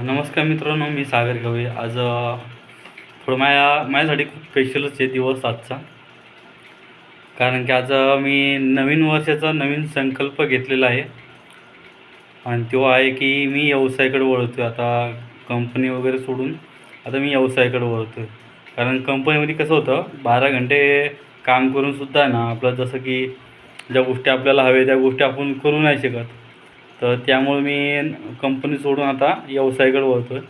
नमस्कार मित्रांनो, मी सागर गवळे. आज थोडं माझ्यासाठी खूप स्पेशलच आहे दिवस आजचा. कारण की आज मी नवीन वर्षाचा नवीन संकल्प घेतलेला आहे आणि तो आहे की मी व्यवसायाकडे वळतो आहे. आता कंपनी वगैरे सोडून आता मी व्यवसायाकडे वळतो आहे. कारण कंपनीमध्ये कसं होतं, 12 घंटे काम करूनसुद्धा आहे ना, आपलं जसं की ज्या गोष्टी आपल्याला हव्या त्या गोष्टी आपण करू नाही शकत. तर त्यामुळे मी कंपनी सोडून आता व्यवसायाकडे वळतो आहे.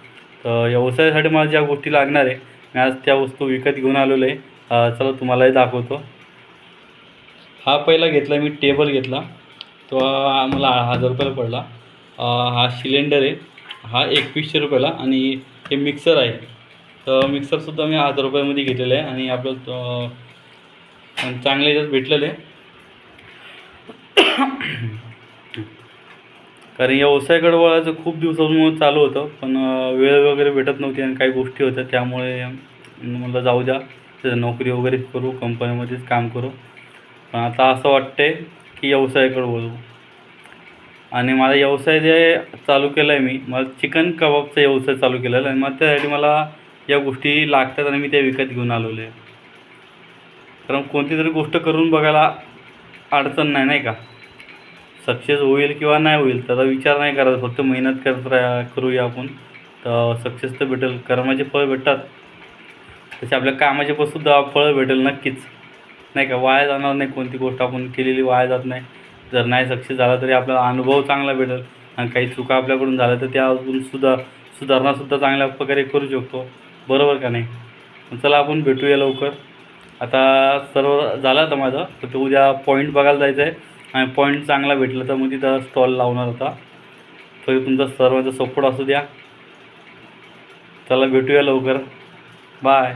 तर व्यवसायासाठी मला ज्या गोष्टी लागणार आहे, मी आज त्या वस्तू विकत घेऊन आलेलो आहे. चला तुम्हालाही दाखवतो. हा पहिला घेतला मी, टेबल घेतला. तो मला 1000 रुपयाला पडला. हा सिलेंडर आहे, हा 2100 रुपयाला. आणि हे मिक्सर आहे, तर मिक्सरसुद्धा मी 1000 रुपयामध्ये घेतलेलं आहे आणि आपलं चांगले याच्यात भेटलेलं आहे. कारण व्यवसायाकडे वळायचं खूप दिवसांपासून चालू होतं, पण वेळ वगैरे भेटत नव्हती आणि काही गोष्टी होत्या, त्यामुळे म्हटलं जाऊ द्या, त्याचं नोकरी वगैरे करू, कंपनीमध्येच काम करू. पण आता असं वाटतंय की व्यवसायाकडे वळू. आणि माझा व्यवसाय जे चालू केला आहे मला चिकन कबाबचा व्यवसाय चालू केलेला आहे आणि मग त्यासाठी मला या गोष्टी लागतात आणि मी त्या विकत घेऊन आलेलो आहे. कारण कोणती तरी गोष्ट करून बघायला अडचण नाही, नाही का? सक्सेस होईल किंवा नाही होईल त्याचा विचार नाही करायचा, फक्त मेहनत करूया आपण, तर सक्सेस तर भेटेल. कर्माचे फळ भेटतात, तसे आपल्या कामाचे पण सुद्धा फळ भेटेल नक्कीच, नाही का? वाया जाणार नाही, कोणती गोष्ट आपण केलेली वाया जात नाही. जर नाही सक्सेस झाला तरी आपल्याला अनुभव चांगला भेटेल आणि काही चुका आपल्याकडून झाल्या तर त्या अजून सुधारणासुद्धा चांगल्या प्रकारे करू शकतो, बरोबर का नाही? चला आपण भेटूया लवकर. आता सर्व झालं आता माझं, तर ते उद्या पॉईंट बघायला जायचं आहे आणि पॉईंट चांगला भेटला तर मग तिथं स्टॉल लावणार होता. तरी तुमचा सर्वांचा सपोर्ट असू द्या. चला भेटूया लवकर. बाय.